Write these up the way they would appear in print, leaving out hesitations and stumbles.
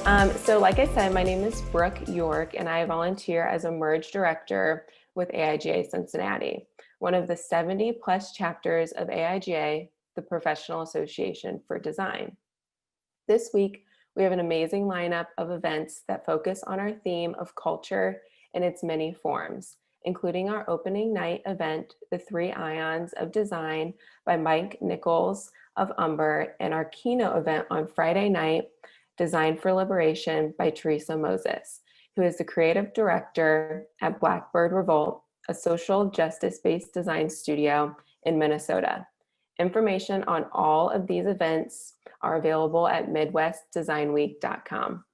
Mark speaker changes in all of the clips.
Speaker 1: So like I said, my name is Brooke York, and I volunteer as a merge director with AIGA Cincinnati, one of the 70 plus chapters of AIGA, the Professional Association for Design. This week, we have an amazing lineup of events that focus on our theme of culture in its many forms, including our opening night event, The Three Ions of Design by Mike Nichols of Umber, and our keynote event on Friday night, Design for Liberation by Teresa Moses, who is the creative director at Blackbird Revolt, a social justice-based design studio in Minnesota. Information on all of these events are available at midwestdesignweek.com.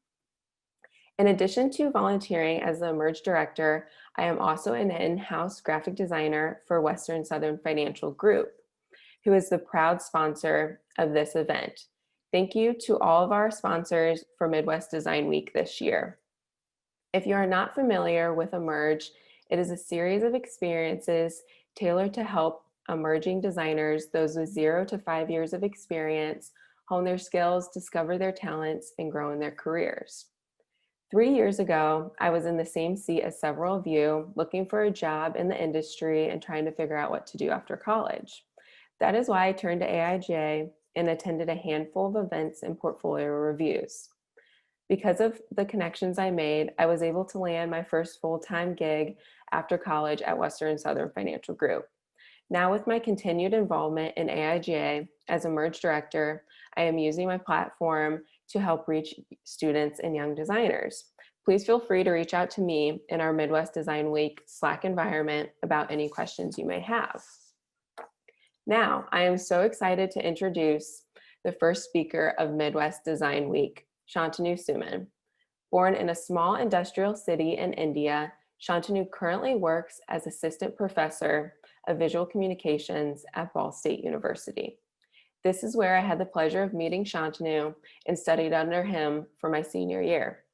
Speaker 1: In addition to volunteering as the Merge Director, I am also an in-house graphic designer for Western Southern Financial Group, who is the proud sponsor of this event. Thank you to all of our sponsors for Midwest Design Week this year. If you are not familiar with Emerge, it is a series of experiences tailored to help emerging designers, those with 0 to 5 years of experience, hone their skills, discover their talents, and grow in their careers. 3 years ago, I was in the same seat as several of you, looking for a job in the industry and trying to figure out what to do after college. That is why I turned to AIGA and attended a handful of events and portfolio reviews. Because of the connections I made, I was able to land my first full-time gig after college at Western Southern Financial Group. Now, with my continued involvement in AIGA as a merge director, I am using my platform to help reach students and young designers. Please feel free to reach out to me in our Midwest Design Week Slack environment about any questions you may have. Now, I am so excited to introduce the first speaker of Midwest Design Week, Shantanu Suman. Born in a small industrial city in India, Shantanu currently works as assistant professor of visual communications at Ball State University. This is where I had the pleasure of meeting Shantanu and studied under him for my senior year.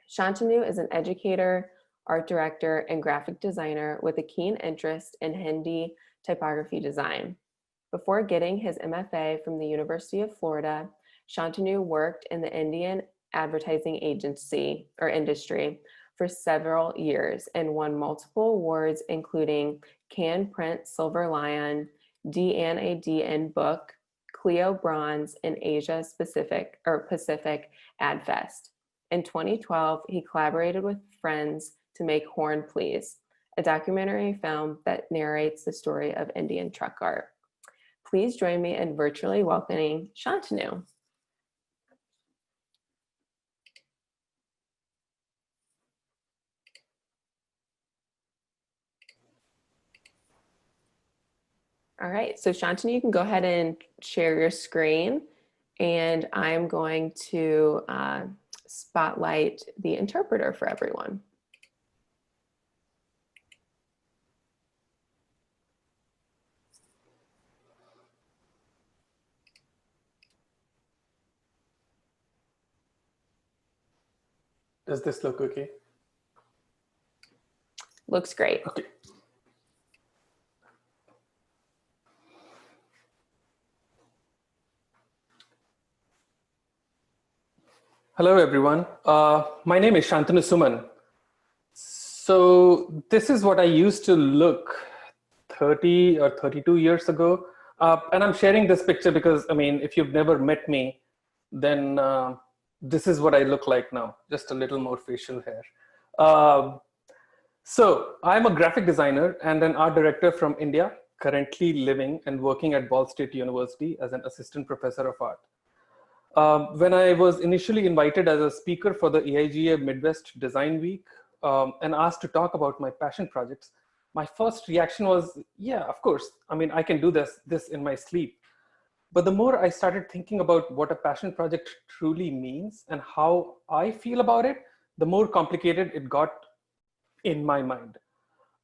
Speaker 1: Shantanu is an educator, art director, and graphic designer with a keen interest in Hindi typography design. Before getting his MFA from the University of Florida, Shantanu worked in the Indian advertising agency or industry for several years and won multiple awards, including Can Print Silver Lion, DNADN Book, Clio Bronze, and Asia Pacific Ad Fest. In 2012, he collaborated with friends to make Horn Please, a documentary film that narrates the story of Indian truck art. Please join me in virtually welcoming Shantanu. All right, so Shantanu, you can go ahead and share your screen, and I'm going to spotlight the interpreter for everyone.
Speaker 2: Does this look okay?
Speaker 1: Looks great.
Speaker 2: Okay. Hello, everyone. My name is Shantanu Suman. So this is what I used to look 30 or 32 years ago. And I'm sharing this picture because, I mean, if you've never met me, then this is what I look like now, just a little more facial hair. So I'm a graphic designer and an art director from India, currently living and working at Ball State University as an assistant professor of art. When I was initially invited as a speaker for the AIGA Midwest Design Week and asked to talk about my passion projects, my first reaction was, yeah, of course. I mean, I can do this in my sleep. But the more I started thinking about what a passion project truly means and how I feel about it, the more complicated it got in my mind.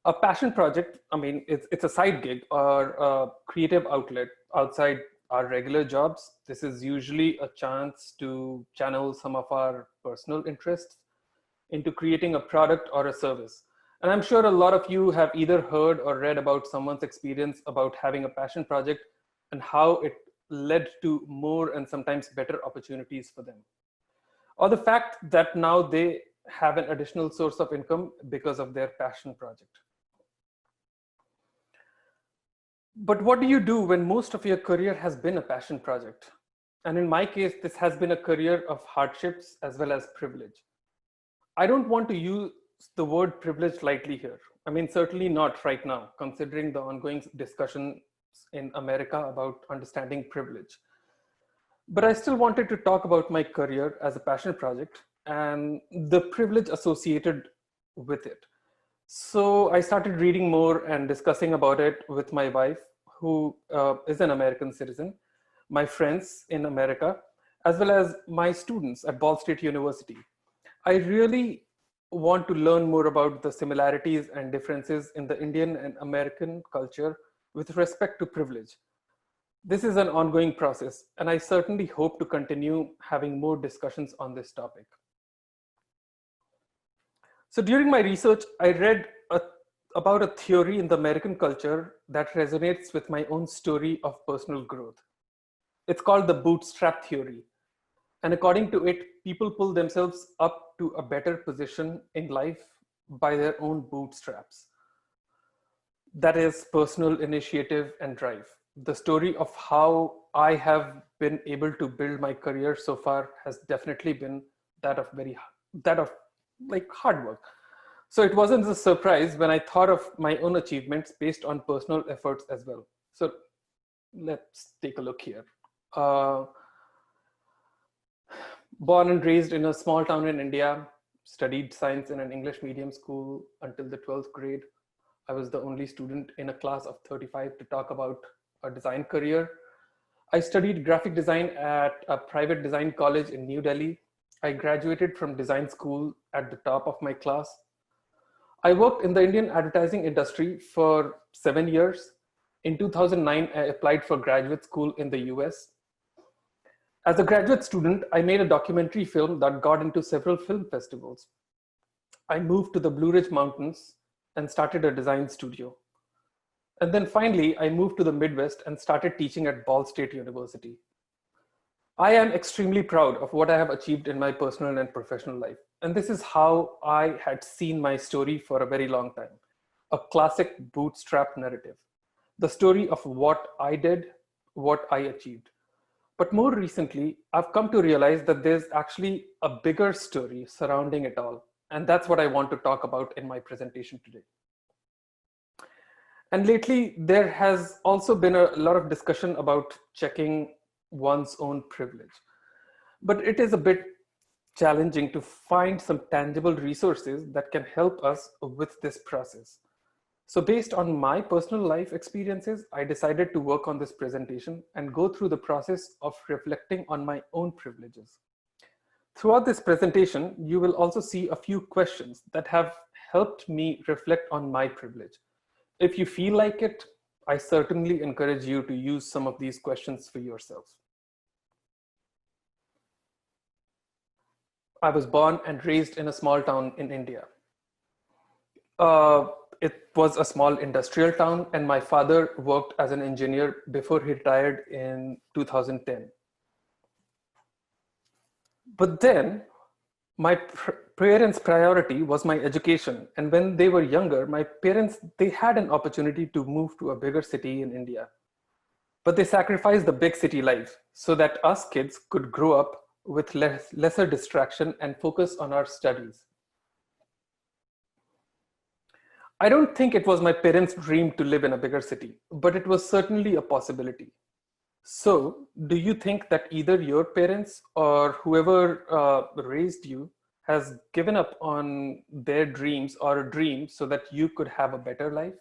Speaker 2: A passion project, I mean, it's a side gig or a creative outlet outside our regular jobs. This is usually a chance to channel some of our personal interests into creating a product or a service. And I'm sure a lot of you have either heard or read about someone's experience about having a passion project and how it led to more and sometimes better opportunities for them. or the fact that now they have an additional source of income because of their passion project. But what do you do when most of your career has been a passion project? And in my case, this has been a career of hardships as well as privilege. I don't want to use the word privilege lightly here. I mean, certainly not right now, considering the ongoing discussions in America about understanding privilege. But I still wanted to talk about my career as a passion project and the privilege associated with it. So I started reading more and discussing about it with my wife, who is an American citizen, my friends in America, as well as my students at Ball State University. I really want to learn more about the similarities and differences in the Indian and American culture with respect to privilege. This is an ongoing process, and I certainly hope to continue having more discussions on this topic. So during my research, I read about a theory in the American culture that resonates with my own story of personal growth. It's called the bootstrap theory. And according to it, people pull themselves up to a better position in life by their own bootstraps. That is personal initiative and drive. The story of how I have been able to build my career so far has definitely been that of hard work. So it wasn't a surprise when I thought of my own achievements based on personal efforts as well. So let's take a look here. Born and raised in a small town in India, studied science in an English medium school until the 12th grade. I was the only student in a class of 35 to talk about a design career. I studied graphic design at a private design college in New Delhi. I graduated from design school at the top of my class. I worked in the Indian advertising industry for 7 years. In 2009, I applied for graduate school in the US. As a graduate student, I made a documentary film that got into several film festivals. I moved to the Blue Ridge Mountains and started a design studio. And then finally, I moved to the Midwest and started teaching at Ball State University. I am extremely proud of what I have achieved in my personal and professional life. And this is how I had seen my story for a very long time. A classic bootstrap narrative. The story of what I did, what I achieved. But more recently, I've come to realize that there's actually a bigger story surrounding it all. And that's what I want to talk about in my presentation today. And lately, there has also been a lot of discussion about checking one's own privilege. But it is a bit challenging to find some tangible resources that can help us with this process. So based on my personal life experiences, I decided to work on this presentation and go through the process of reflecting on my own privileges. Throughout this presentation, you will also see a few questions that have helped me reflect on my privilege. If you feel like it, I certainly encourage you to use some of these questions for yourself. I was born and raised in a small town in India. It was a small industrial town, and my father worked as an engineer before he retired in 2010. But then my parents' priority was my education. And when they were younger, my parents, they had an opportunity to move to a bigger city in India. But they sacrificed the big city life so that us kids could grow up with lesser distraction and focus on our studies. I don't think it was my parents' dream to live in a bigger city, but it was certainly a possibility. So, do you think that either your parents or whoever raised you has given up on their dreams or a dream so that you could have a better life?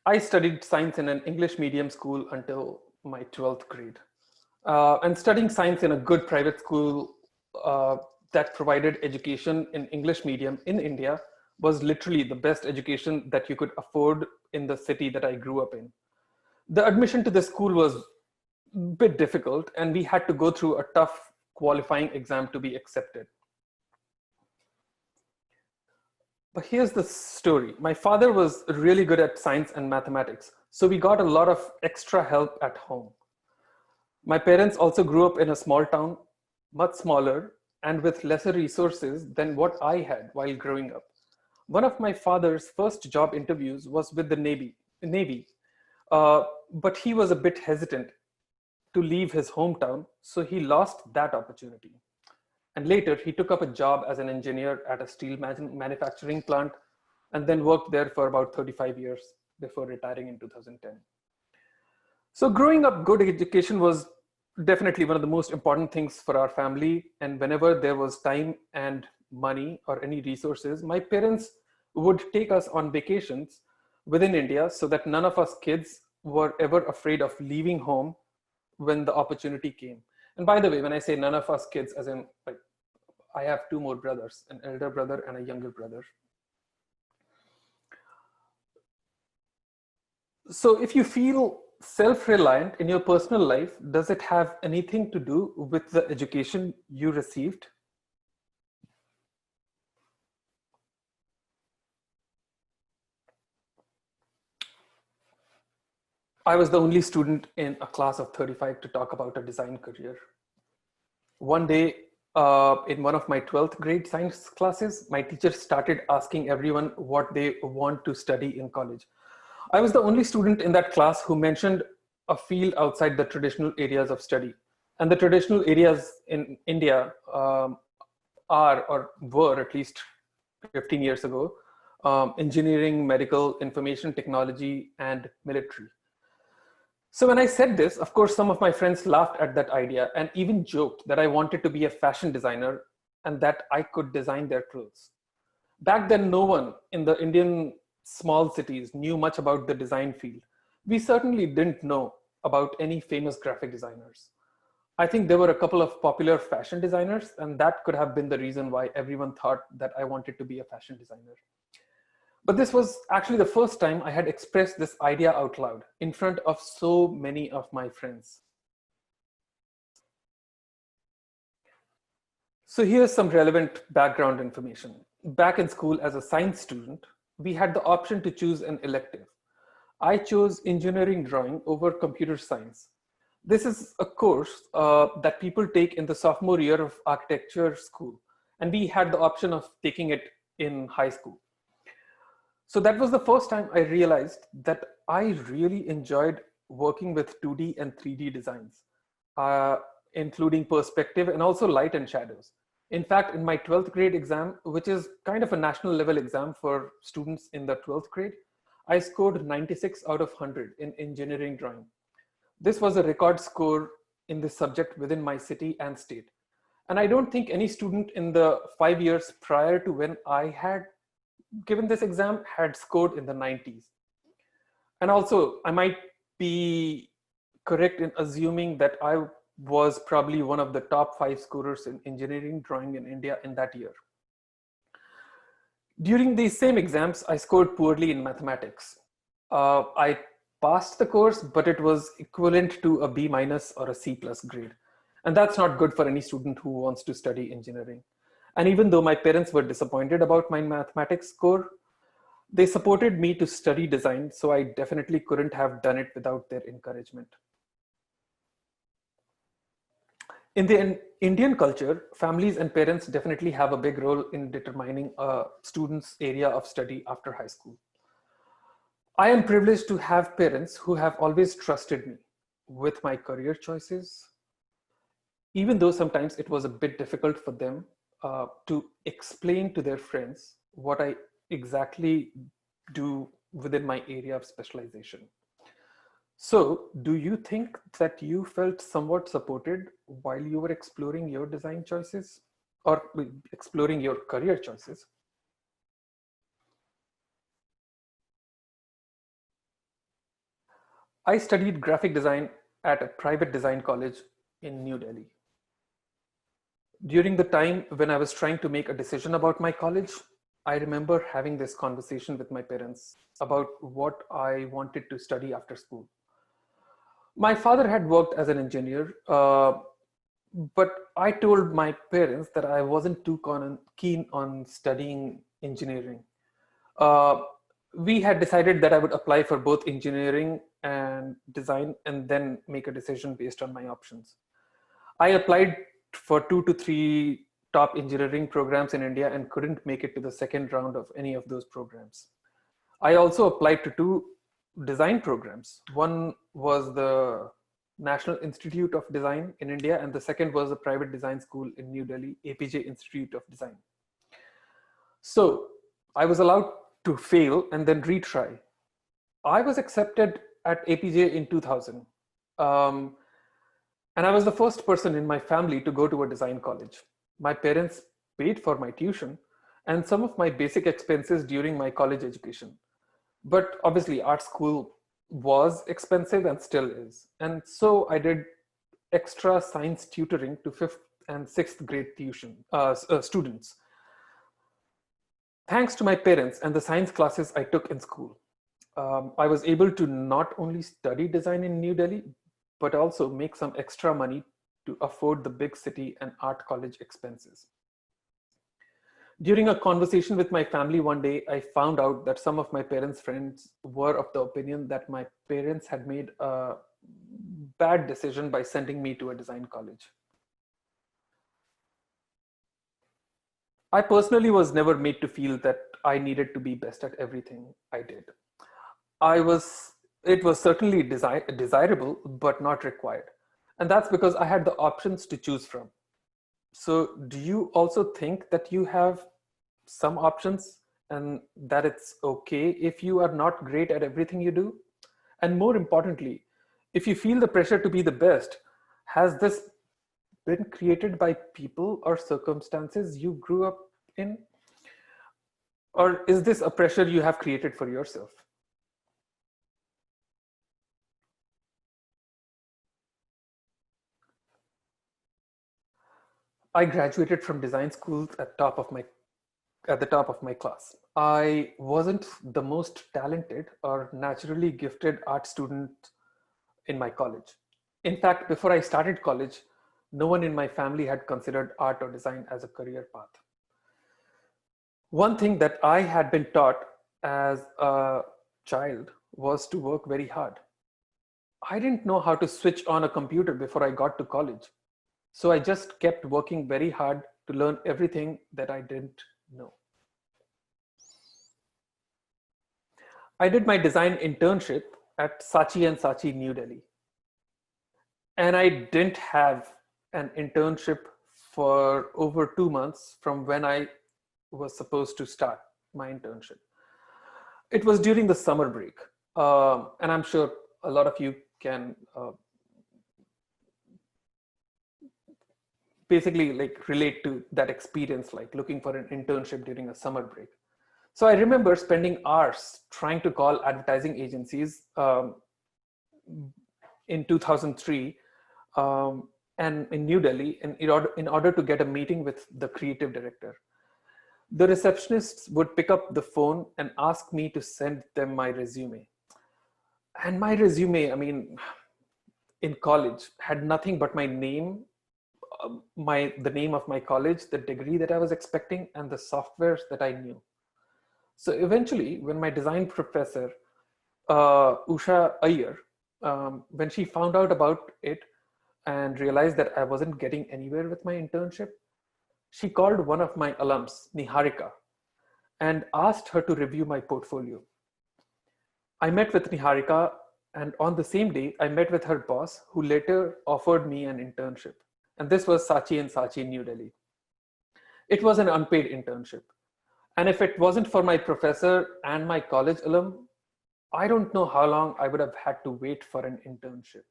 Speaker 2: I studied science in an English medium school until my 12th grade. And studying science in a good private school that provided education in English medium in India was literally the best education that you could afford in the city that I grew up in. The admission to the school was a bit difficult, and we had to go through a tough qualifying exam to be accepted. But here's the story. My father was really good at science and mathematics, So we got a lot of extra help at home. My parents also grew up in a small town, much smaller, and with lesser resources than what I had while growing up. One of my father's first job interviews was with the Navy, but he was a bit hesitant to leave his hometown, so he lost that opportunity. And later, he took up a job as an engineer at a steel manufacturing plant and then worked there for about 35 years before retiring in 2010. So growing up, good education was definitely one of the most important things for our family. And whenever there was time and money or any resources, my parents would take us on vacations within India so that none of us kids were ever afraid of leaving home when the opportunity came. And by the way, when I say none of us kids, as in like I have two more brothers, an elder brother and a younger brother. So if you feel self-reliant in your personal life, does it have anything to do with the education you received? I was the only student in a class of 35 to talk about a design career. One day, in one of my 12th grade science classes, my teacher started asking everyone what they want to study in college. I was the only student in that class who mentioned a field outside the traditional areas of study. And the traditional areas in India are, or were at least 15 years ago, engineering, medical, information technology, and military. So when I said this, of course, some of my friends laughed at that idea and even joked that I wanted to be a fashion designer and that I could design their clothes. Back then, no one in the Indian small cities knew much about the design field. We certainly didn't know about any famous graphic designers. I think there were a couple of popular fashion designers, and that could have been the reason why everyone thought that I wanted to be a fashion designer. But this was actually the first time I had expressed this idea out loud in front of so many of my friends. So here's some relevant background information. Back in school as a science student, we had the option to choose an elective. I chose engineering drawing over computer science. This is a course that people take in the sophomore year of architecture school, and we had the option of taking it in high school. So that was the first time I realized that I really enjoyed working with 2D and 3D designs, including perspective and also light and shadows. In fact, in my 12th grade exam, which is kind of a national level exam for students in the 12th grade, I scored 96 out of 100 in engineering drawing. This was a record score in this subject within my city and state. And I don't think any student in the 5 years prior to when I had given this exam had scored in the 90s. And also, I might be correct in assuming that I was probably one of the top 5 scorers in engineering drawing in India in that year. During these same exams, I scored poorly in mathematics. I passed the course, but it was equivalent to a B minus or a C plus grade. And that's not good for any student who wants to study engineering. And even though my parents were disappointed about my mathematics score, they supported me to study design, so I definitely couldn't have done it without their encouragement. In the Indian culture, families and parents definitely have a big role in determining a student's area of study after high school. I am privileged to have parents who have always trusted me with my career choices, even though sometimes it was a bit difficult for them to explain to their friends what I exactly do within my area of specialization. So, do you think that you felt somewhat supported while you were exploring your design choices or exploring your career choices? I studied graphic design at a private design college in New Delhi. During the time when I was trying to make a decision about my college, I remember having this conversation with my parents about what I wanted to study after school. My father had worked as an engineer, but I told my parents that I wasn't too keen on studying engineering. Uh, we had decided that I would apply for both engineering and design and then make a decision based on my options. I applied for 2 to 3 top engineering programs in India and couldn't make it to the second round of any of those programs. I also applied to 2 design programs. One was the National Institute of Design in India, and the second was a private design school in New Delhi, APJ Institute of Design. So I was allowed to fail and then retry. I was accepted at APJ in 2000. Um, and I was the first person in my family to go to a design college. My parents paid for my tuition and some of my basic expenses during my college education. But obviously, art school was expensive and still is. And so I did extra science tutoring to 5th and 6th grade students. Thanks to my parents and the science classes I took in school, I was able to not only study design in New Delhi, but also make some extra money to afford the big city and art college expenses. During a conversation with my family one day, I found out that some of my parents' friends were of the opinion that my parents had made a bad decision by sending me to a design college. I personally was never made to feel that I needed to be best at everything I did. It was certainly desirable, but not required. And that's because I had the options to choose from. So do you also think that you have some options and that it's okay if you are not great at everything you do? And more importantly, if you feel the pressure to be the best, has this been created by people or circumstances you grew up in? Or is this a pressure you have created for yourself? I graduated from design school at the top of my class. I wasn't the most talented or naturally gifted art student in my college. In fact, before I started college, no one in my family had considered art or design as a career path. One thing that I had been taught as a child was to work very hard. I didn't know how to switch on a computer before I got to college. So I just kept working very hard to learn everything that I didn't know. I did my design internship at Saatchi and Saatchi, New Delhi. And I didn't have an internship for over 2 months from when I was supposed to start my internship. It was during the summer break. And I'm sure a lot of you can basically like relate to that experience, like looking for an internship during a summer break. So I remember spending hours trying to call advertising agencies in 2003 and in New Delhi in order to get a meeting with the creative director. The receptionists would pick up the phone and ask me to send them my resume. And my resume, I mean, in college had nothing but my name, the name of my college, the degree that I was expecting, and the softwares that I knew. So eventually, when my design professor, Usha Iyer, when she found out about it and realized that I wasn't getting anywhere with my internship, she called one of my alums, Niharika, and asked her to review my portfolio. I met with Niharika, and on the same day, I met with her boss, who later offered me an internship. And this was Saatchi and Saatchi, New Delhi. It was an unpaid internship. And if it wasn't for my professor and my college alum, I don't know how long I would have had to wait for an internship.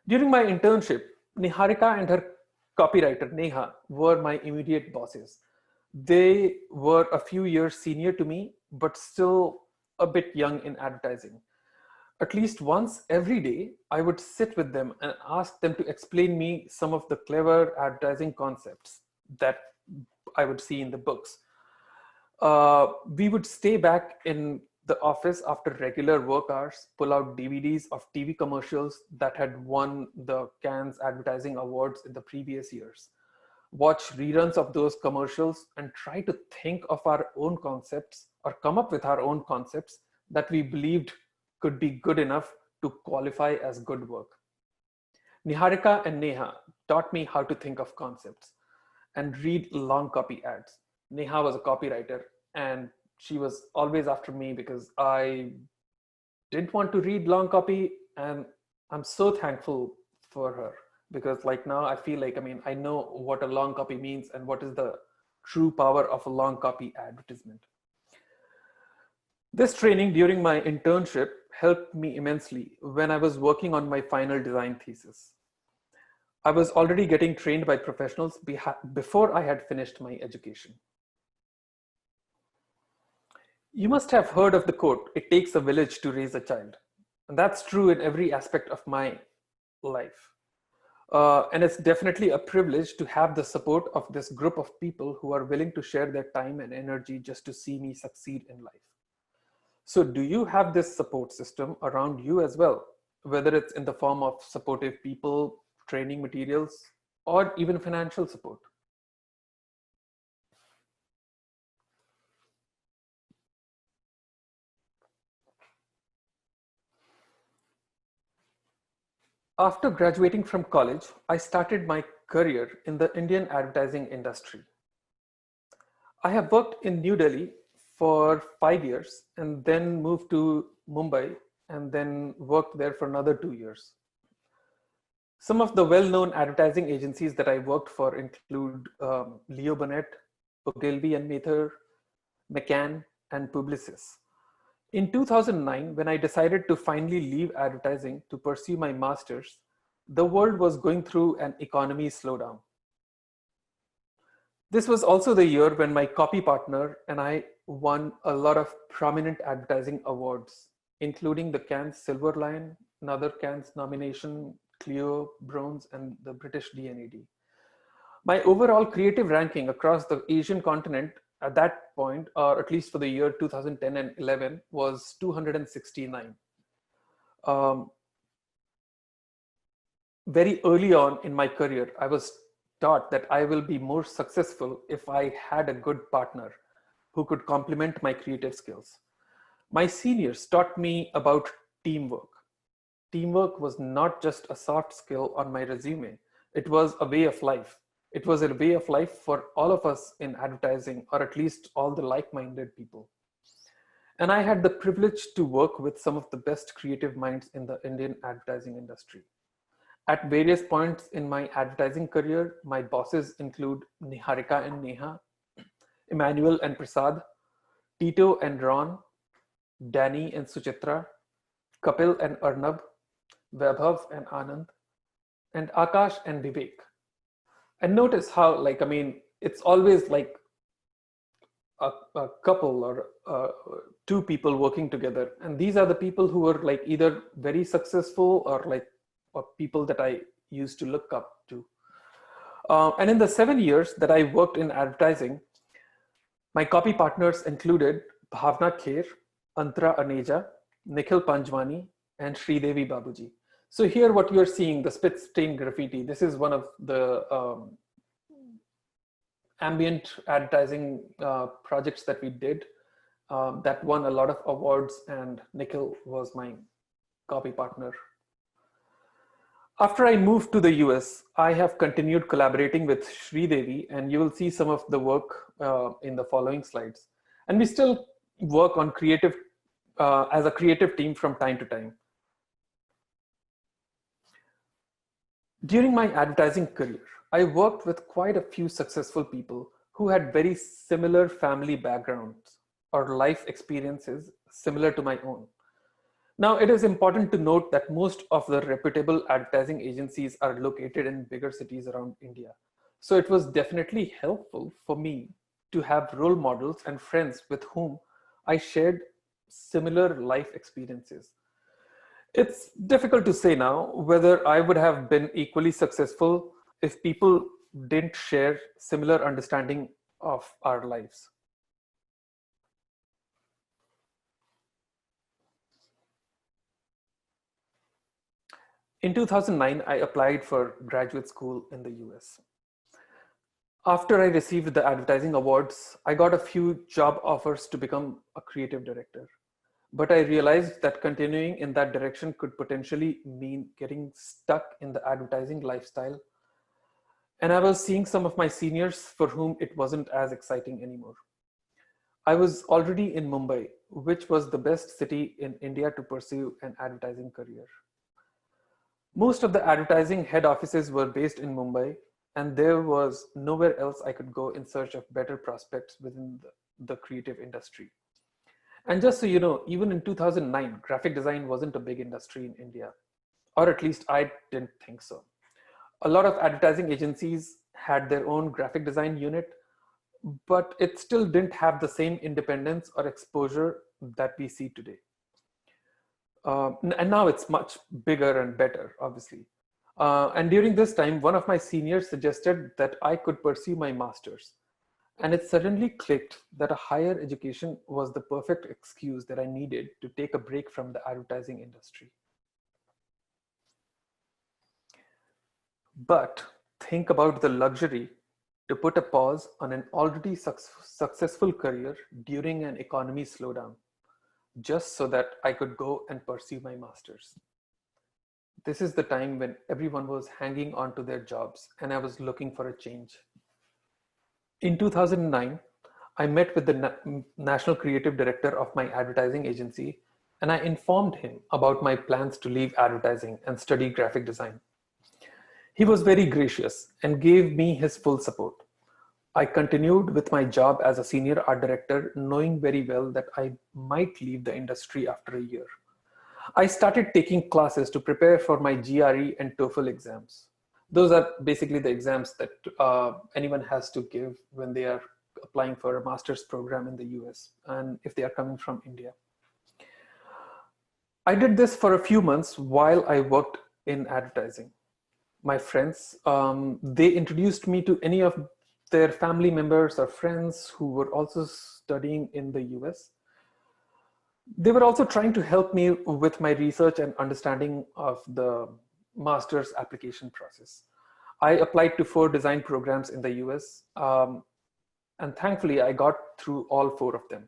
Speaker 2: During my internship, Niharika and her copywriter, Neha, were my immediate bosses. They were a few years senior to me, but still a bit young in advertising. At least once every day, I would sit with them and ask them to explain me some of the clever advertising concepts that I would see in the books. We would stay back in the office after regular work hours, pull out DVDs of TV commercials that had won the Cannes Advertising Awards in the previous years. watch reruns of those commercials, and try to think of our own concepts or come up with our own concepts that we believed could be good enough to qualify as good work. Niharika and Neha taught me how to think of concepts and read long copy ads. Neha was a copywriter and she was always after me because I didn't want to read long copy, and I'm so thankful for her because like now I feel like, I know what a long copy means and what is the true power of a long copy advertisement. This training during my internship helped me immensely when I was working on my final design thesis. I was already getting trained by professionals before I had finished my education. You must have heard of the quote, "It takes a village to raise a child." And that's true in every aspect of my life. And it's definitely a privilege to have the support of this group of people who are willing to share their time and energy just to see me succeed in life. So do you have this support system around you as well? Whether it's in the form of supportive people, training materials, or even financial support? After graduating from college, I started my career in the Indian advertising industry. I have worked in New Delhi for 5 years and then moved to Mumbai and then worked there for another 2 years. Some of the well-known advertising agencies that I worked for include Leo Burnett, Ogilvy and Mather, McCann, and Publicis. In 2009, when I decided to finally leave advertising to pursue my master's, the world was going through an economy slowdown. This was also the year when my copy partner and I won a lot of prominent advertising awards, including the Cannes Silver Lion, another Cannes nomination, Clio, Bronze, and the British D&AD. My overall creative ranking across the Asian continent at that point, or at least for the year 2010 and 11, was 269. Very early on in my career, I was taught that I will be more successful if I had a good partner who could complement my creative skills. My seniors taught me about teamwork. Teamwork was not just a soft skill on my resume, it was a way of life. It was a way of life for all of us in advertising, or at least all the like-minded people. And I had the privilege to work with some of the best creative minds in the Indian advertising industry. At various points in my advertising career, my bosses include Niharika and Neha, Emmanuel and Prasad, Tito and Ron, Danny and Suchitra, Kapil and Arnab, Vaibhav and Anand, and Akash and Vivek. And notice how, it's always like a couple or two people working together. And these are the people who are like either very successful or people that I used to look up to. And in the 7 years that I worked in advertising, my copy partners included Bhavna Kher, Antara Aneja, Nikhil Panjwani, and Sridevi Babuji. So here what you're seeing, the spit stain graffiti, this is one of the ambient advertising projects that we did that won a lot of awards, and Nikhil was my copy partner. After I moved to the US, I have continued collaborating with Sridevi, and you will see some of the work in the following slides. And we still work on creative, as a creative team from time to time. During my advertising career, I worked with quite a few successful people who had very similar family backgrounds or life experiences similar to my own. Now, it is important to note that most of the reputable advertising agencies are located in bigger cities around India. So it was definitely helpful for me to have role models and friends with whom I shared similar life experiences. It's difficult to say now whether I would have been equally successful if people didn't share similar understanding of our lives. In 2009, I applied for graduate school in the US. After I received the advertising awards, I got a few job offers to become a creative director. But I realized that continuing in that direction could potentially mean getting stuck in the advertising lifestyle. And I was seeing some of my seniors for whom it wasn't as exciting anymore. I was already in Mumbai, which was the best city in India to pursue an advertising career. Most of the advertising head offices were based in Mumbai, and there was nowhere else I could go in search of better prospects within the creative industry. And just so you know, even in 2009, graphic design wasn't a big industry in India, or at least I didn't think so. A lot of advertising agencies had their own graphic design unit, but it still didn't have the same independence or exposure that we see today. And now it's much bigger and better, obviously. And during this time, one of my seniors suggested that I could pursue my master's. And it suddenly clicked that a higher education was the perfect excuse that I needed to take a break from the advertising industry. But think about the luxury to put a pause on an already successful career during an economy slowdown, just so that I could go and pursue my master's. This is the time when everyone was hanging on to their jobs and I was looking for a change. In 2009, I met with the national creative director of my advertising agency and I informed him about my plans to leave advertising and study graphic design. He was very gracious and gave me his full support. I continued with my job as a senior art director, knowing very well that I might leave the industry after a year. I started taking classes to prepare for my GRE and TOEFL exams. Those are basically the exams that anyone has to give when they are applying for a master's program in the US and if they are coming from India. I did this for a few months while I worked in advertising. My friends, they introduced me to any of their family members or friends who were also studying in the US. They were also trying to help me with my research and understanding of the master's application process. I applied to 4 design programs in the US, and thankfully I got through all 4 of them.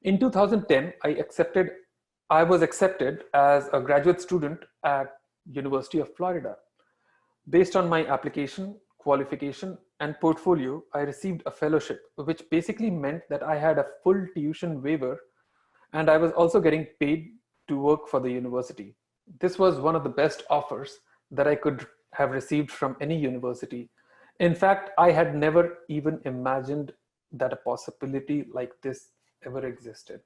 Speaker 2: In 2010, I was accepted as a graduate student at University of Florida. Based on my application, qualification, and portfolio, I received a fellowship, which basically meant that I had a full tuition waiver and I was also getting paid to work for the university. This was one of the best offers that I could have received from any university. In fact, I had never even imagined that a possibility like this ever existed.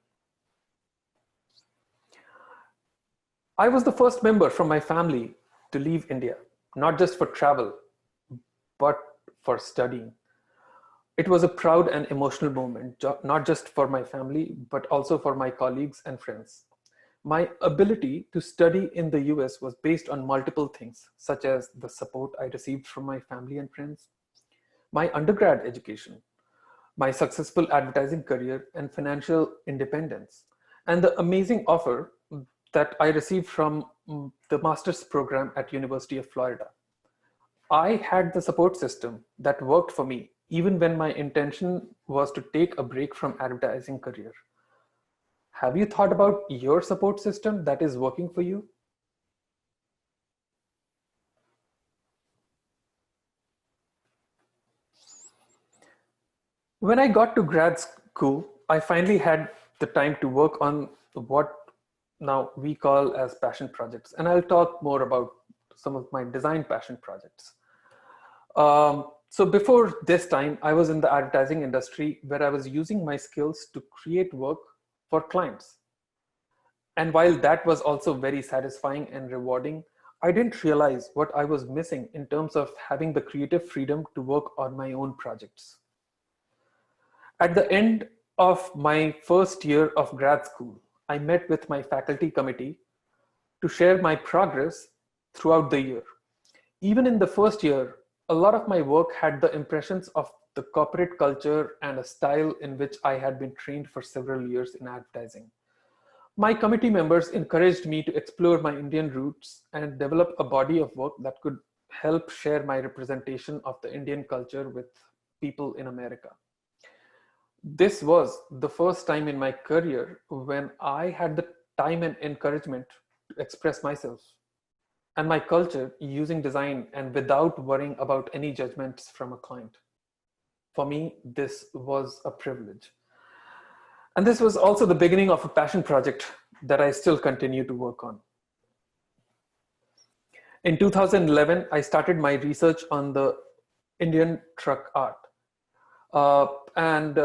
Speaker 2: I was the first member from my family to leave India, not just for travel, but for studying. It was a proud and emotional moment, not just for my family, but also for my colleagues and friends. My ability to study in the US was based on multiple things, such as the support I received from my family and friends, my undergrad education, my successful advertising career and financial independence, and the amazing offer that I received from the master's program at University of Florida. I had the support system that worked for me even when my intention was to take a break from advertising career. Have you thought about your support system that is working for you? When I got to grad school, I finally had the time to work on what now we call as passion projects. And I'll talk more about some of my design passion projects. So before this time, I was in the advertising industry where I was using my skills to create work for clients. And while that was also very satisfying and rewarding, I didn't realize what I was missing in terms of having the creative freedom to work on my own projects. At the end of my first year of grad school, I met with my faculty committee to share my progress throughout the year. Even in the first year, a lot of my work had the impressions of the corporate culture and a style in which I had been trained for several years in advertising. My committee members encouraged me to explore my Indian roots and develop a body of work that could help share my representation of the Indian culture with people in America. This was the first time in my career when I had the time and encouragement to express myself and my culture using design and without worrying about any judgments from a client. For me, this was a privilege. And this was also the beginning of a passion project that I still continue to work on. In 2011, I started my research on the Indian truck art. And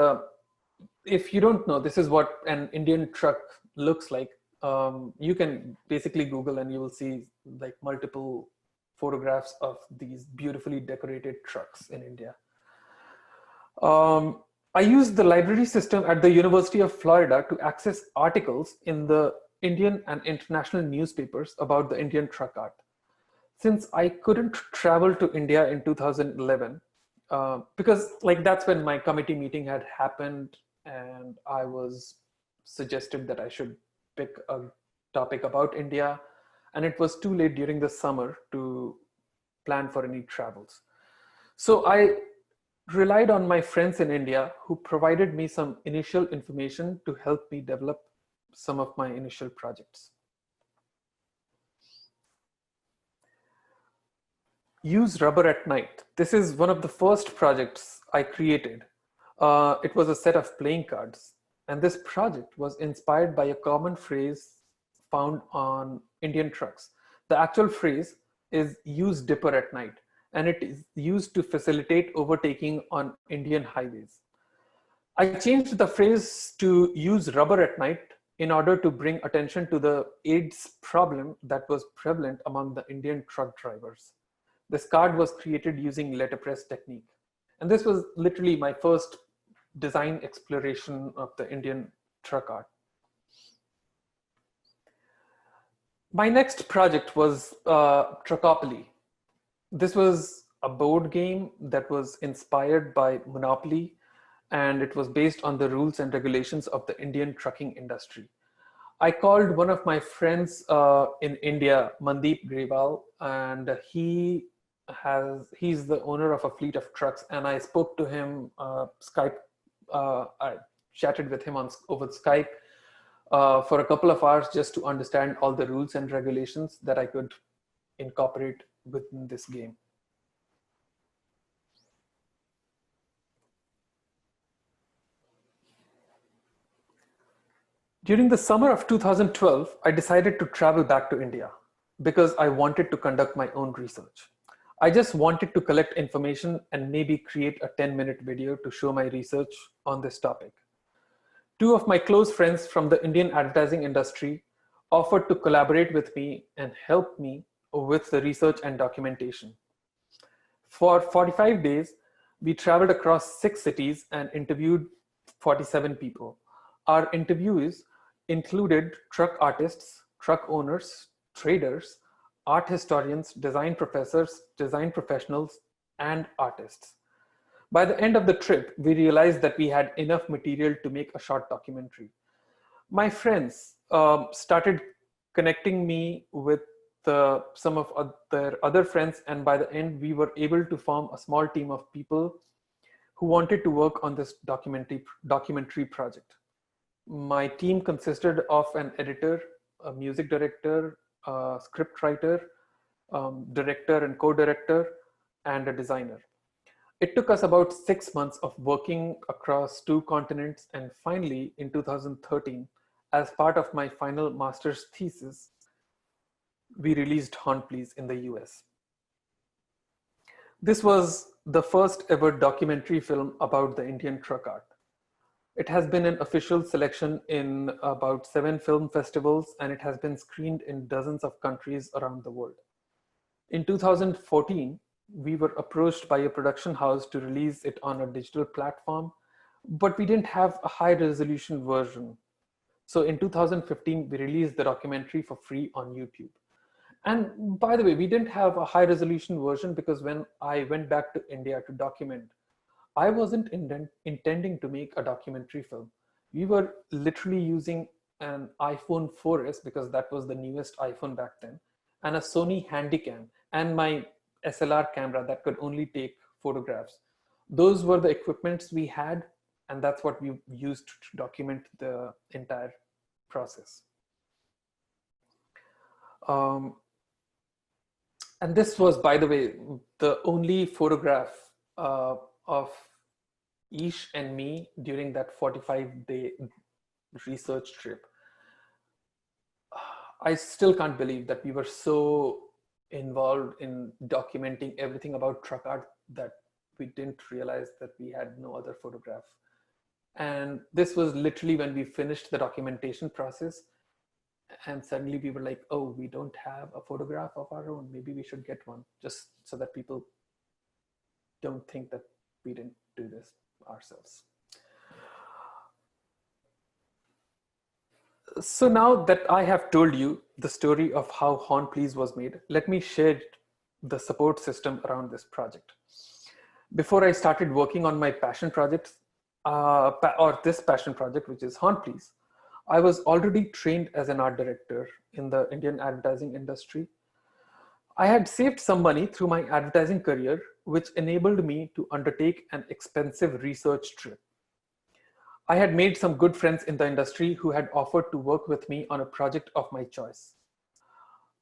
Speaker 2: if you don't know, this is what an Indian truck looks like. You can basically Google and you will see like multiple photographs of these beautifully decorated trucks in India. I used the library system at the University of Florida to access articles in the Indian and international newspapers about the Indian truck art. Since I couldn't travel to India in 2011, because like that's when my committee meeting had happened and I was suggested that I should pick a topic about India, and it was too late during the summer to plan for any travels. So I relied on my friends in India who provided me some initial information to help me develop some of my initial projects. Use rubber at night. This is one of the first projects I created. It was a set of playing cards. And this project was inspired by a common phrase found on Indian trucks. The actual phrase is use dipper at night, and it is used to facilitate overtaking on Indian highways. I changed the phrase to use rubber at night in order to bring attention to the AIDS problem that was prevalent among the Indian truck drivers. This card was created using letterpress technique. And this was literally my first design exploration of the Indian truck art. My next project was Truckopoly. This was a board game that was inspired by Monopoly, and it was based on the rules and regulations of the Indian trucking industry. I called one of my friends in India, Mandeep Grewal, and he's the owner of a fleet of trucks, and I spoke to him Skype. I chatted with him over Skype for a couple of hours just to understand all the rules and regulations that I could incorporate within this game. During the summer of 2012, I decided to travel back to India because I wanted to conduct my own research. I just wanted to collect information and maybe create a 10-minute video to show my research on this topic. Two of my close friends from the Indian advertising industry offered to collaborate with me and help me with the research and documentation. For 45 days, we traveled across 6 cities and interviewed 47 people. Our interviewees included truck artists, truck owners, traders, art historians, design professors, design professionals, and artists. By the end of the trip, we realized that we had enough material to make a short documentary. My friends started connecting me with some of their other friends, and by the end, we were able to form a small team of people who wanted to work on this documentary project. My team consisted of an editor, a music director, a script writer, director and co-director, and a designer. It took us about 6 months of working across 2 continents, and finally, in 2013, as part of my final master's thesis, we released Horn Please in the US. This was the first ever documentary film about the Indian truck art. It has been an official selection in about 7 film festivals, and it has been screened in dozens of countries around the world. In 2014, we were approached by a production house to release it on a digital platform, but we didn't have a high resolution version. So in 2015, we released the documentary for free on YouTube. And by the way, we didn't have a high resolution version because when I went back to India to document, I wasn't intending to make a documentary film. We were literally using an iPhone 4S because that was the newest iPhone back then, and a Sony Handycam and my SLR camera that could only take photographs. Those were the equipments we had, and that's what we used to document the entire process. And this was, by the way, the only photograph of Ish and me during that 45-day research trip. I still can't believe that we were so involved in documenting everything about truck art that we didn't realize that we had no other photograph. And this was literally when we finished the documentation process, and suddenly we were like, oh, we don't have a photograph of our own. Maybe we should get one, just so that people don't think that we didn't do this ourselves. So now that I have told you the story of how Horn Please was made, let me share the support system around this project. Before I started working on my passion project, or this passion project, which is Horn Please, I was already trained as an art director in the Indian advertising industry. I had saved some money through my advertising career, which enabled me to undertake an expensive research trip. I had made some good friends in the industry who had offered to work with me on a project of my choice.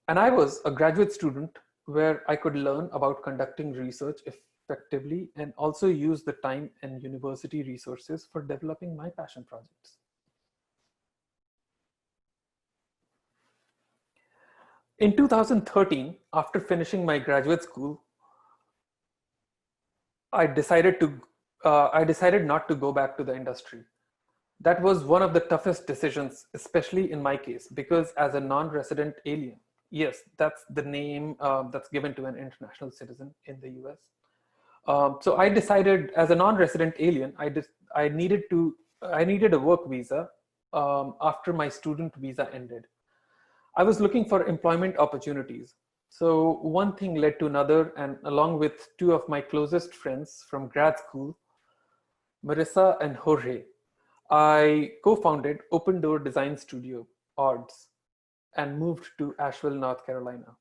Speaker 2: And I was a graduate student where I could learn about conducting research effectively and also use the time and university resources for developing my passion projects. In 2013, after finishing my graduate school, I decided not to go back to the industry. That was one of the toughest decisions, especially in my case, because as a non-resident alien, yes, that's the name that's given to an international citizen in the US. So I decided, as a non-resident alien, I needed a work visa after my student visa ended. I was looking for employment opportunities. So one thing led to another, and along with two of my closest friends from grad school, Marissa and Jorge, I co-founded Open Door Design Studio, ODDS, and moved to Asheville, North Carolina.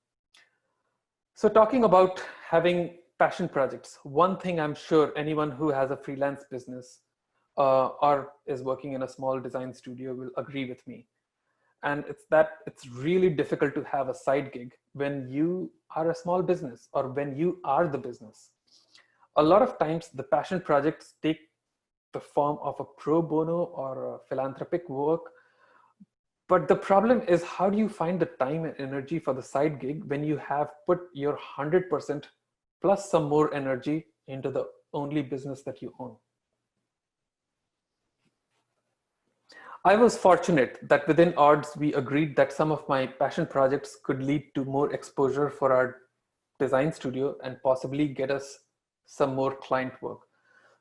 Speaker 2: So talking about having passion projects, one thing I'm sure anyone who has a freelance business or is working in a small design studio will agree with me. And it's that it's really difficult to have a side gig when you are a small business or when you are the business. A lot of times the passion projects take the form of a pro bono or a philanthropic work. But the problem is, how do you find the time and energy for the side gig when you have put your 100% plus some more energy into the only business that you own? I was fortunate that within ODDS, we agreed that some of my passion projects could lead to more exposure for our design studio and possibly get us some more client work.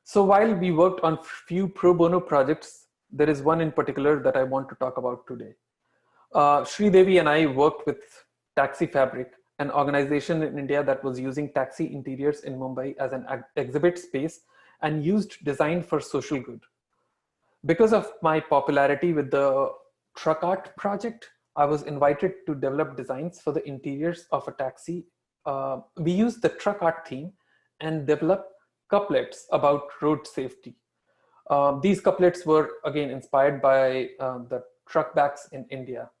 Speaker 2: So while we worked on few pro bono projects, there is one in particular that I want to talk about today. Sri Devi and I worked with Taxi Fabric, an organization in India that was using taxi interiors in Mumbai as an exhibit space and used design for social good. Because of my popularity with the truck art project, I was invited to develop designs for the interiors of a taxi. We used the truck art theme and developed couplets about road safety. These couplets were again inspired by the truck backs in India.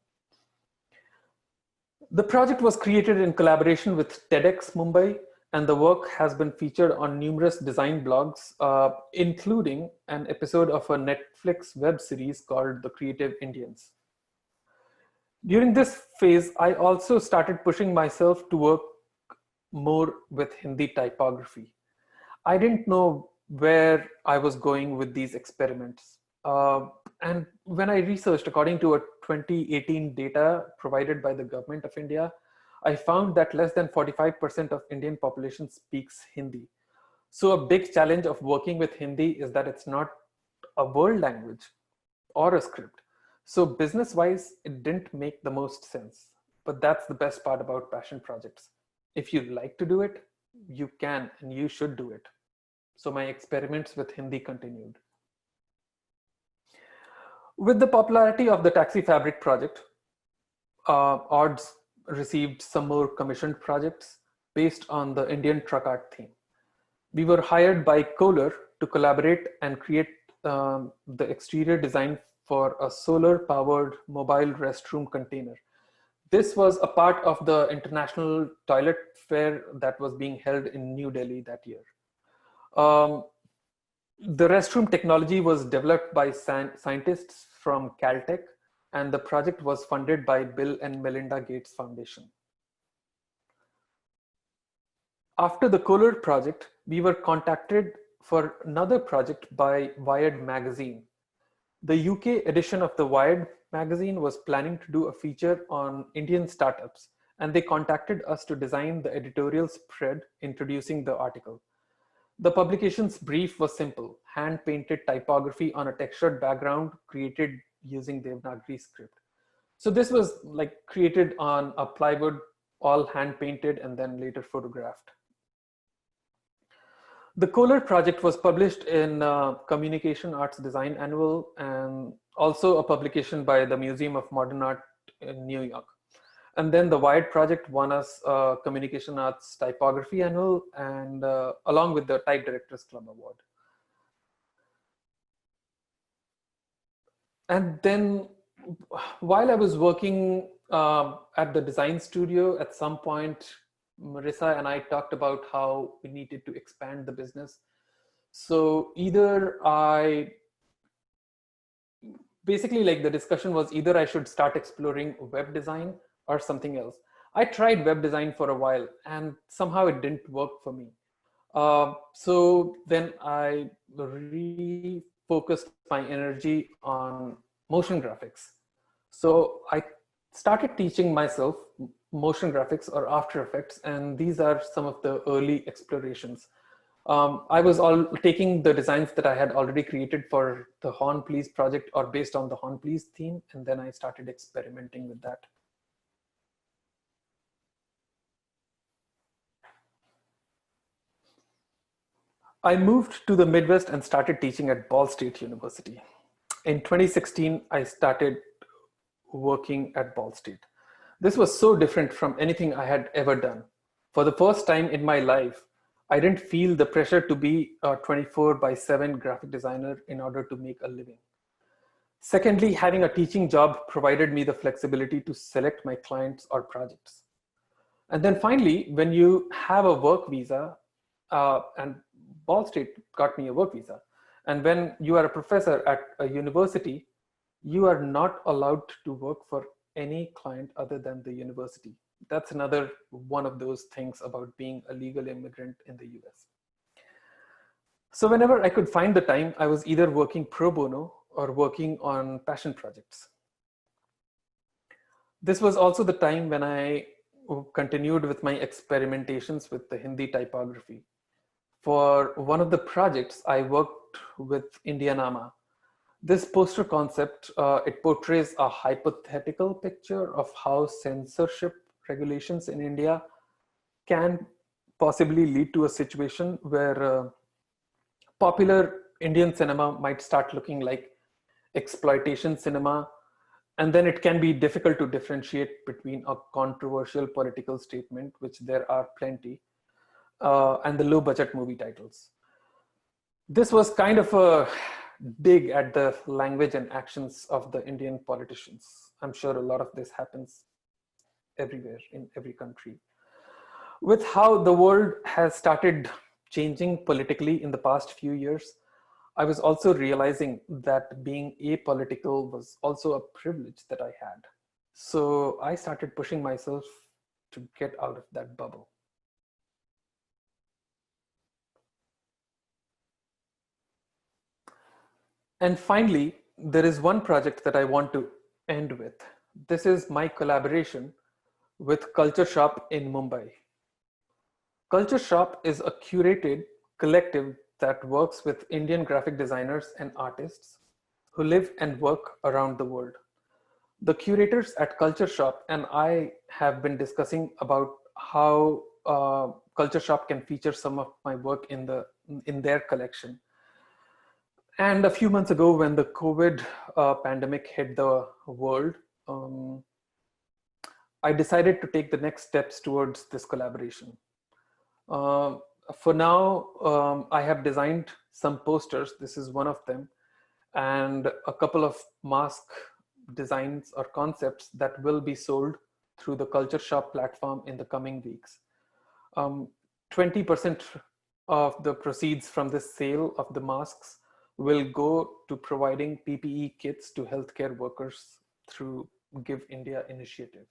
Speaker 2: The project was created in collaboration with TEDx Mumbai, and the work has been featured on numerous design blogs, including an episode of a Netflix web series called The Creative Indians. During this phase, I also started pushing myself to work more with Hindi typography. I didn't know where I was going with these experiments. And when I researched, according to a 2018 data provided by the government of India, I found that less than 45% of Indian population speaks Hindi. So a big challenge of working with Hindi is that it's not a world language or a script. So business-wise, it didn't make the most sense. But that's the best part about passion projects. If you like to do it, you can and you should do it. So my experiments with Hindi continued. With the popularity of the Taxi Fabric project, ODDS received some more commissioned projects based on the Indian truck art theme. We were hired by Kohler to collaborate and create the exterior design for a solar-powered mobile restroom container. This was a part of the International Toilet Fair that was being held in New Delhi that year. The restroom technology was developed by scientists from Caltech, and the project was funded by Bill and Melinda Gates Foundation. After the Kohler project, we were contacted for another project by Wired magazine. The UK edition of the Wired magazine was planning to do a feature on Indian startups, and they contacted us to design the editorial spread introducing the article. The publication's brief was simple: hand-painted typography on a textured background created using Devanagari script. So this was like created on a plywood, all hand-painted and then later photographed. The Kohler project was published in Communication Arts Design Annual and also a publication by the Museum of Modern Art in New York. And then the Wired project won us Communication Arts Typography Annual and along with the Type Directors Club Award. And then while I was working at the design studio, at some point, Marissa and I talked about how we needed to expand the business. So basically like the discussion was either I should start exploring web design or something else. I tried web design for a while and somehow it didn't work for me. So then I refocused my energy on motion graphics. So I started teaching myself motion graphics or After Effects, and these are some of the early explorations. I was taking the designs that I had already created for the Horn Please project or based on the Horn Please theme, and then I started experimenting with that. I moved to the Midwest and started teaching at Ball State University. In 2016, I started working at Ball State. This was so different from anything I had ever done. For the first time in my life, I didn't feel the pressure to be a 24/7 graphic designer in order to make a living. Secondly, having a teaching job provided me the flexibility to select my clients or projects. And then finally, when you have a work visa, and Ball State got me a work visa, and when you are a professor at a university, you are not allowed to work for any client other than the university. That's another one of those things about being a legal immigrant in the US. So whenever I could find the time, I was either working pro bono or working on passion projects. This was also the time when I continued with my experimentations with the Hindi typography. For one of the projects, I worked with Indianama. This poster concept, it portrays a hypothetical picture of how censorship regulations in India can possibly lead to a situation where popular Indian cinema might start looking like exploitation cinema, and then it can be difficult to differentiate between a controversial political statement, which there are plenty, and the low budget movie titles. This was kind of a dig at the language and actions of the Indian politicians. I'm sure a lot of this happens everywhere in every country. With how the world has started changing politically in the past few years, I was also realizing that being apolitical was also a privilege that I had. So I started pushing myself to get out of that bubble. And finally, there is one project that I want to end with. This is my collaboration with Culture Shop in Mumbai. Culture Shop is a curated collective that works with Indian graphic designers and artists who live and work around the world. The curators at Culture Shop and I have been discussing about how Culture Shop can feature some of my work in their collection. And a few months ago, when the COVID pandemic hit the world, I decided to take the next steps towards this collaboration. For now, I have designed some posters. This is one of them, and a couple of mask designs or concepts that will be sold through the Culture Shop platform in the coming weeks. 20% of the proceeds from this sale of the masks will go to providing PPE kits to healthcare workers through Give India initiative.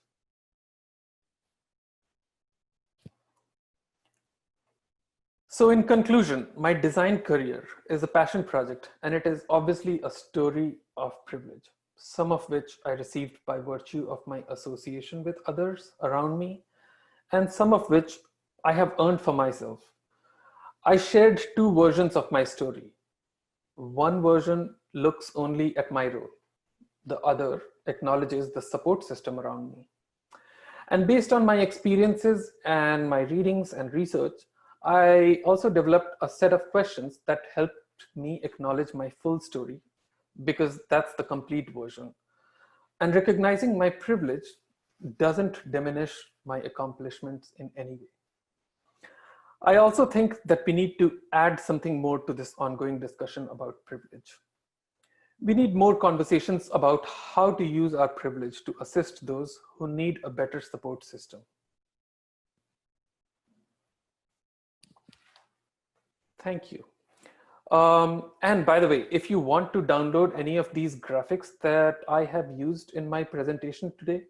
Speaker 2: So in conclusion, my design career is a passion project, and it is obviously a story of privilege, some of which I received by virtue of my association with others around me, and some of which I have earned for myself. I shared two versions of my story. One version looks only at my role. The other acknowledges the support system around me. And based on my experiences and my readings and research, I also developed a set of questions that helped me acknowledge my full story, because that's the complete version. And recognizing my privilege doesn't diminish my accomplishments in any way. I also think that we need to add something more to this ongoing discussion about privilege. We need more conversations about how to use our privilege to assist those who need a better support system. Thank you. And by the way, if you want to download any of these graphics that I have used in my presentation today,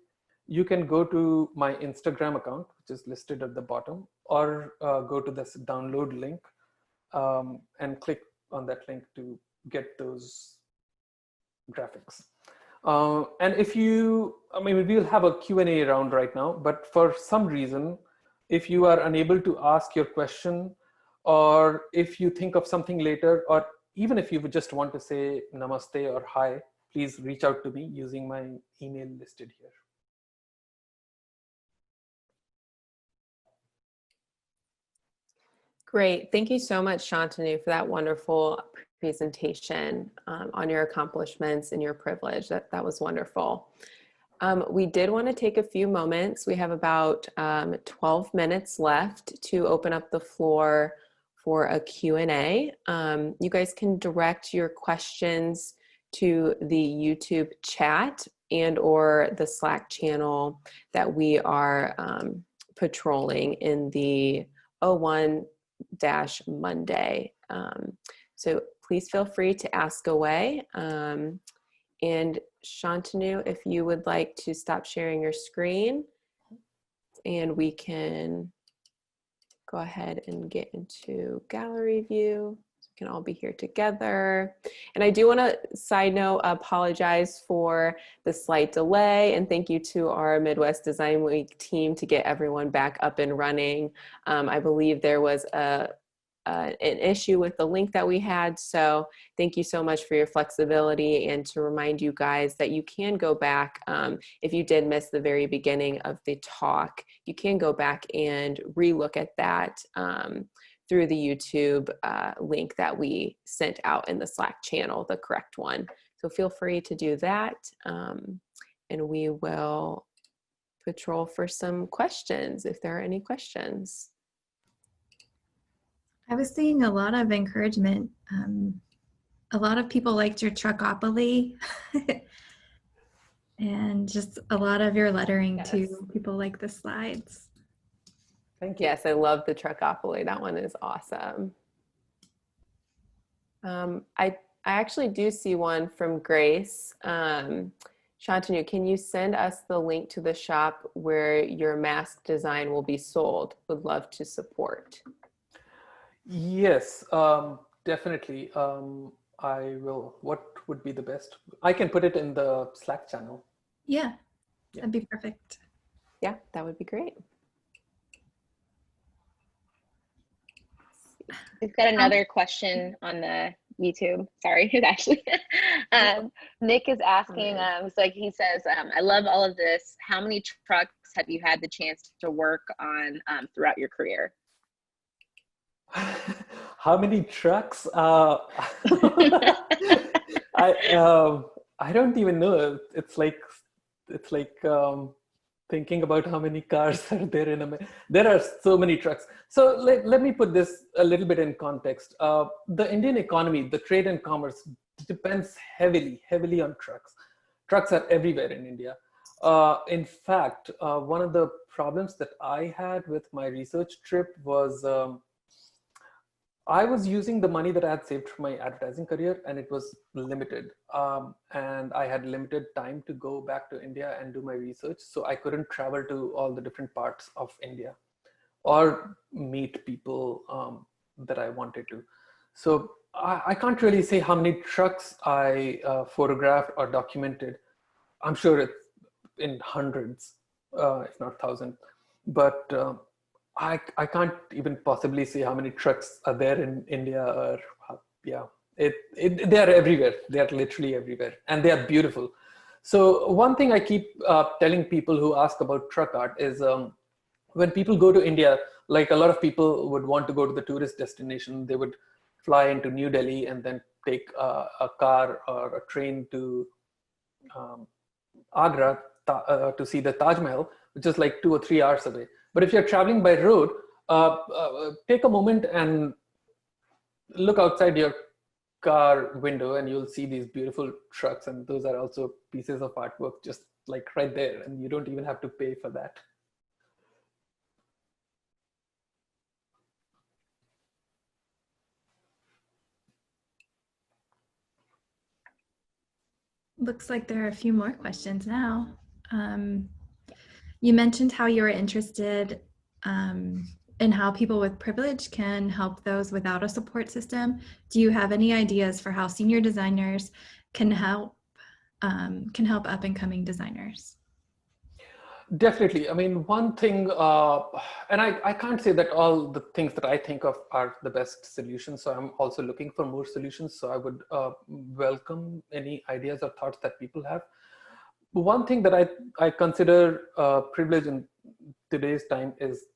Speaker 2: you can go to my Instagram account, which is listed at the bottom, or go to this download link and click on that link to get those graphics. And if you, we'll have a Q&A round right now, but for some reason, if you are unable to ask your question, or if you think of something later, or even if you would just want to say namaste or hi, please reach out to me using my email listed here.
Speaker 1: Great. Thank you so much, Shantanu, for that wonderful presentation on your accomplishments and your privilege. That was wonderful. We did want to take a few moments. We have about 12 minutes left to open up the floor for a Q&A. You guys can direct your questions to the YouTube chat and or the Slack channel that we are patrolling in the 01-Monday. So please feel free to ask away. And Shantanu, if you would like to stop sharing your screen, and we can go ahead and get into gallery view. So we can all be here together. And I do want to, side note, apologize for the slight delay, and thank you to our Midwest Design Week team to get everyone back up and running. I believe there was an issue with the link that we had. So thank you so much for your flexibility, and to remind you guys that you can go back, if you did miss the very beginning of the talk, you can go back and relook at that through the YouTube link that we sent out in the Slack channel, the correct one. So feel free to do that, and we will patrol for some questions if there are any questions.
Speaker 3: I was seeing a lot of encouragement. A lot of people liked your truckopoly and just a lot of your lettering too. People like the slides.
Speaker 1: Thank you. Yes, I love the truckopoly. That one is awesome. I actually do see one from Grace. Shantanu, can you send us the link to the shop where your mask design will be sold? Would love to support.
Speaker 2: Yes, definitely. I will. What would be the best? I can put it in the Slack channel.
Speaker 3: Yeah, that'd be perfect.
Speaker 1: Yeah, that would be great.
Speaker 4: We've got another question on the YouTube. Sorry, it's actually Nick is asking. So he says, "I love all of this. How many trucks have you had the chance to work on throughout your career?"
Speaker 2: How many trucks? I don't even know. It's like thinking about how many cars are there in America. There are so many trucks. So let me put this a little bit in context. The Indian economy, the trade and commerce depends heavily on trucks. Trucks are everywhere in India. In fact, one of the problems that I had with my research trip was I was using the money that I had saved from my advertising career, and it was limited. And I had limited time to go back to India and do my research. So I couldn't travel to all the different parts of India or meet people that I wanted to. So I can't really say how many trucks I photographed or documented. I'm sure it's in hundreds, if not thousands. But I can't even possibly say how many trucks are there in India. Or yeah, they are everywhere. They are literally everywhere, and they are beautiful. So one thing I keep telling people who ask about truck art is when people go to India, like a lot of people would want to go to the tourist destination, they would fly into New Delhi and then take a car or a train to Agra to see the Taj Mahal, which is like 2 or 3 hours away. But if you're traveling by road, take a moment and look outside your car window and you'll see these beautiful trucks. And those are also pieces of artwork just like right there. And you don't even have to pay for that.
Speaker 3: Looks like there are a few more questions now. You mentioned how you were interested in how people with privilege can help those without a support system. Do you have any ideas for how senior designers can help up and coming designers?
Speaker 2: Definitely. I mean, one thing, and I can't say that all the things that I think of are the best solutions. So I'm also looking for more solutions. So I would welcome any ideas or thoughts that people have. One thing that I consider privilege in today's time is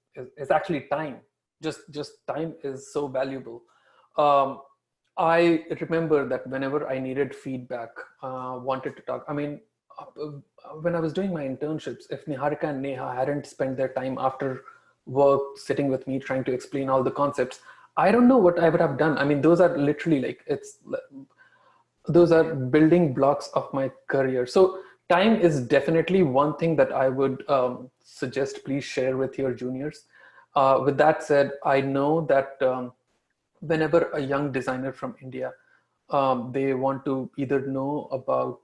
Speaker 2: actually time. Just time is so valuable. I remember that whenever I needed feedback, wanted to talk, I mean, when I was doing my internships, if Niharika and Neha hadn't spent their time after work sitting with me trying to explain all the concepts, I don't know what I would have done. I mean, those are literally like, those are building blocks of my career. So time is definitely one thing that I would suggest please share with your juniors. With that said, I know that whenever a young designer from India, they want to either know about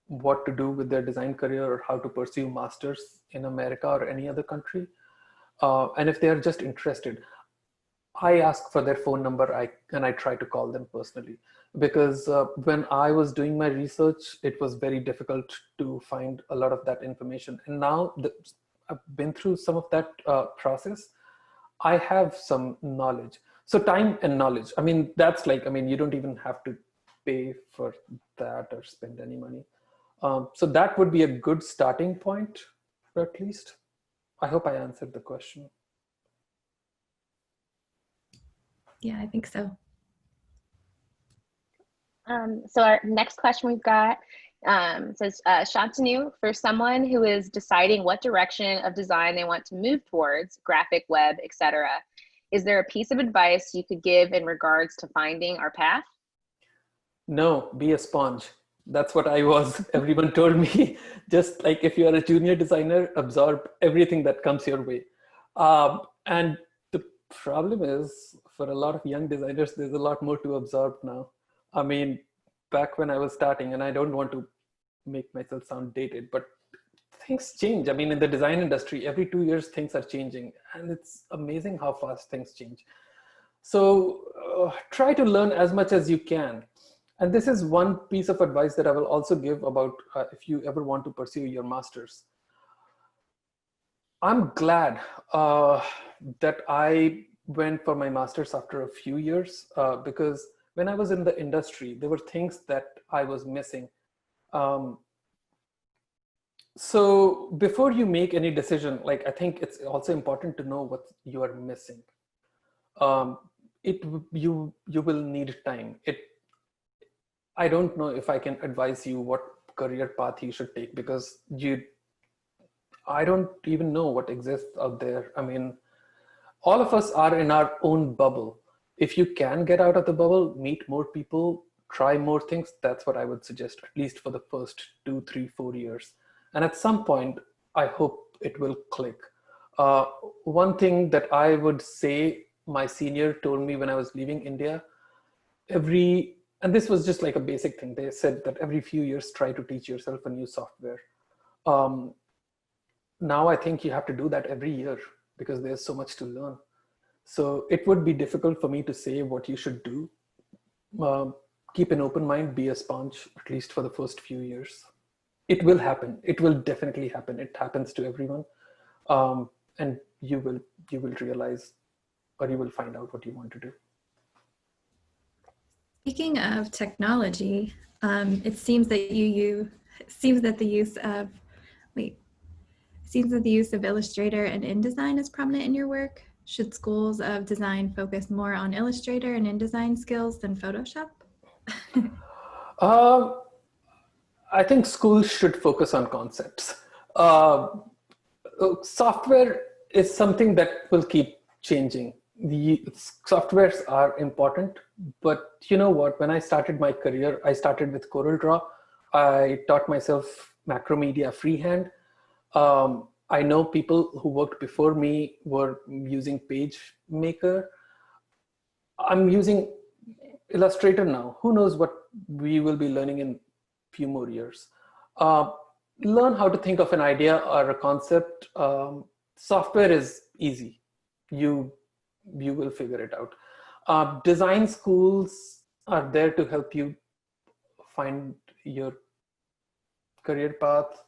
Speaker 2: what to do with their design career or how to pursue masters in America or any other country. And if they are just interested, I ask for their phone number and I try to call them personally. Because when I was doing my research, it was very difficult to find a lot of that information. And now that I've been through some of that process, I have some knowledge. So time and knowledge, I mean, that's like, I mean, you don't even have to pay for that or spend any money. So that would be a good starting point, at least. I hope I answered the question.
Speaker 3: Yeah, I think so.
Speaker 4: So our next question we've got says, Shantanu, for someone who is deciding what direction of design they want to move towards, graphic, web, etc., is there a piece of advice you could give in regards to finding our path?
Speaker 2: No, be a sponge. That's what I was. Everyone told me, just like if you are a junior designer, absorb everything that comes your way. And the problem is, for a lot of young designers, there's a lot more to absorb now. I mean, back when I was starting, and I don't want to make myself sound dated, but things change. I mean, in the design industry, every 2 years, things are changing. And it's amazing how fast things change. So try to learn as much as you can. And this is one piece of advice that I will also give about if you ever want to pursue your master's. I'm glad that I went for my master's after a few years because when I was in the industry, there were things that I was missing. So before you make any decision, like I think it's also important to know what you are missing. You will need time. I don't know if I can advise you what career path you should take because I don't even know what exists out there. I mean, all of us are in our own bubble. If you can get out of the bubble, meet more people, try more things, that's what I would suggest, at least for the first 2, 3, 4 years. And at some point, I hope it will click. One thing that I would say my senior told me when I was leaving India, and this was just like a basic thing. They said that every few years, try to teach yourself a new software. Now I think you have to do that every year because there's so much to learn. So it would be difficult for me to say what you should do. Keep an open mind, be a sponge, at least for the first few years. It will happen. It will definitely happen. It happens to everyone. And you will realize, or you will find out what you want to do.
Speaker 3: Speaking of technology, it seems that the use of Illustrator and InDesign is prominent in your work. Should schools of design focus more on Illustrator and InDesign skills than Photoshop?
Speaker 2: I think schools should focus on concepts. Software is something that will keep changing. The softwares are important, but you know what? When I started my career, I started with CorelDRAW. I taught myself Macromedia freehand. I know people who worked before me were using PageMaker. I'm using Illustrator now. Who knows what we will be learning in a few more years. Learn how to think of an idea or a concept. Software is easy. You will figure it out. Design schools are there to help you find your career path.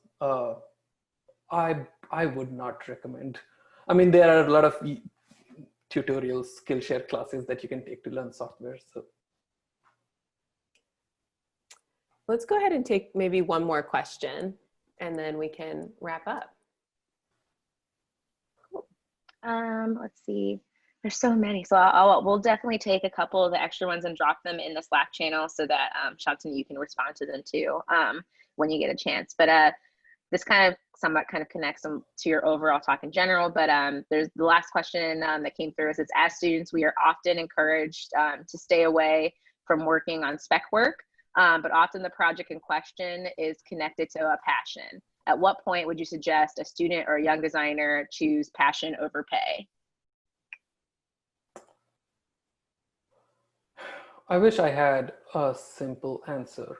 Speaker 2: I would not recommend. I mean, there are a lot of tutorials, Skillshare classes that you can take to learn software. So
Speaker 1: Let's go ahead and take maybe one more question, and then we can wrap up.
Speaker 4: Cool. Let's see. There's so many, so we'll definitely take a couple of the extra ones and drop them in the Slack channel so that Shantanu, you can respond to them too when you get a chance. But this kind of somewhat connects to your overall talk in general. But there's the last question that came through is, as students, we are often encouraged to stay away from working on spec work, but often the project in question is connected to a passion. At what point would you suggest a student or a young designer choose passion over pay?
Speaker 2: I wish I had a simple answer.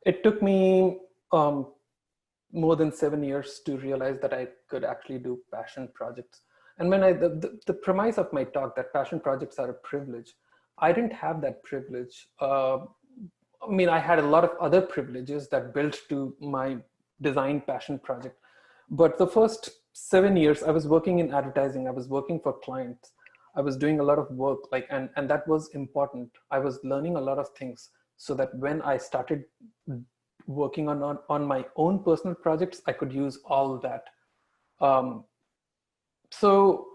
Speaker 2: It took me more than 7 years to realize that I could actually do passion projects. And when the premise of my talk, that passion projects are a privilege, I didn't have that privilege. I mean, I had a lot of other privileges that built to my design passion project. But the first 7 years, I was working in advertising. I was working for clients. I was doing a lot of work, and that was important. I was learning a lot of things so that when I started working on my own personal projects, I could use all that. So,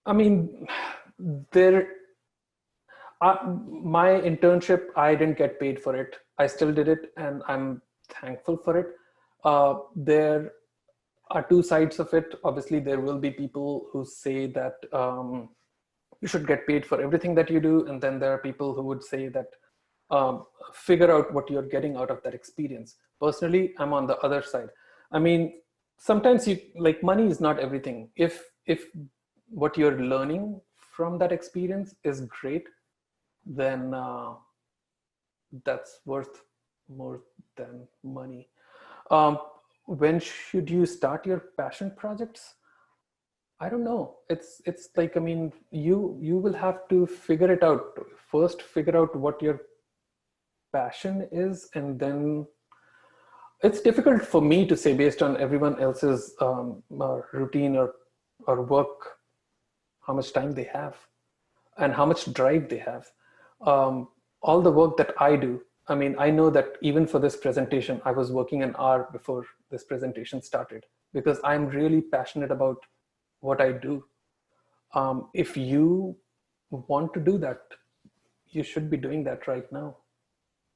Speaker 2: I mean, my internship, I didn't get paid for it. I still did it, and I'm thankful for it. There are two sides of it. Obviously, there will be people who say that you should get paid for everything that you do. And then there are people who would say that figure out what you're getting out of that experience. Personally, I'm on the other side. I mean, sometimes money is not everything. If what you're learning from that experience is great, then that's worth more than money. When should you start your passion projects? I don't know. It's like, I mean, you will have to figure it out. First, figure out what your passion is, and then it's difficult for me to say based on everyone else's routine or work, how much time they have and how much drive they have. All the work that I do, I mean, I know that even for this presentation, I was working an hour before this presentation started because I'm really passionate about what I do. If you want to do that, you should be doing that right now.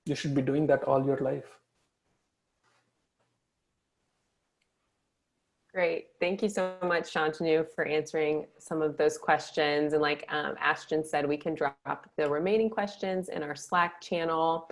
Speaker 2: You should be doing that all your life.
Speaker 1: Great. Thank you so much, Shantanu, for answering some of those questions. And like Ashton said, we can drop the remaining questions in our Slack channel.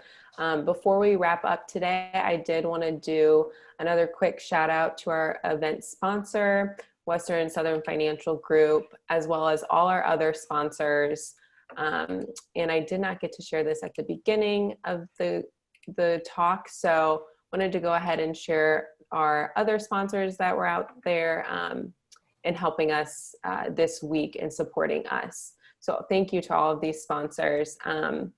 Speaker 1: Before we wrap up today, I did want to do another quick shout out to our event sponsor, Western and Southern Financial Group, as well as all our other sponsors. And I did not get to share this at the beginning of the talk, so wanted to go ahead and share our other sponsors that were out there and helping us this week and supporting us. So thank you to all of these sponsors. And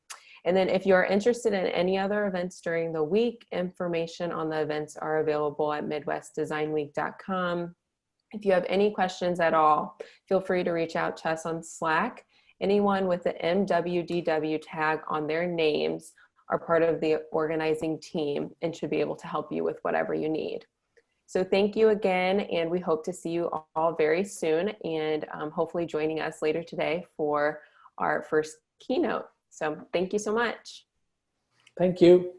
Speaker 1: then if you're interested in any other events during the week, information on the events are available at midwestdesignweek.com. If you have any questions at all, feel free to reach out to us on Slack. Anyone with the MWDW tag on their names are part of the organizing team and should be able to help you with whatever you need. So thank you again, and we hope to see you all very soon, and hopefully joining us later today for our first keynote. So thank you so much.
Speaker 2: Thank you.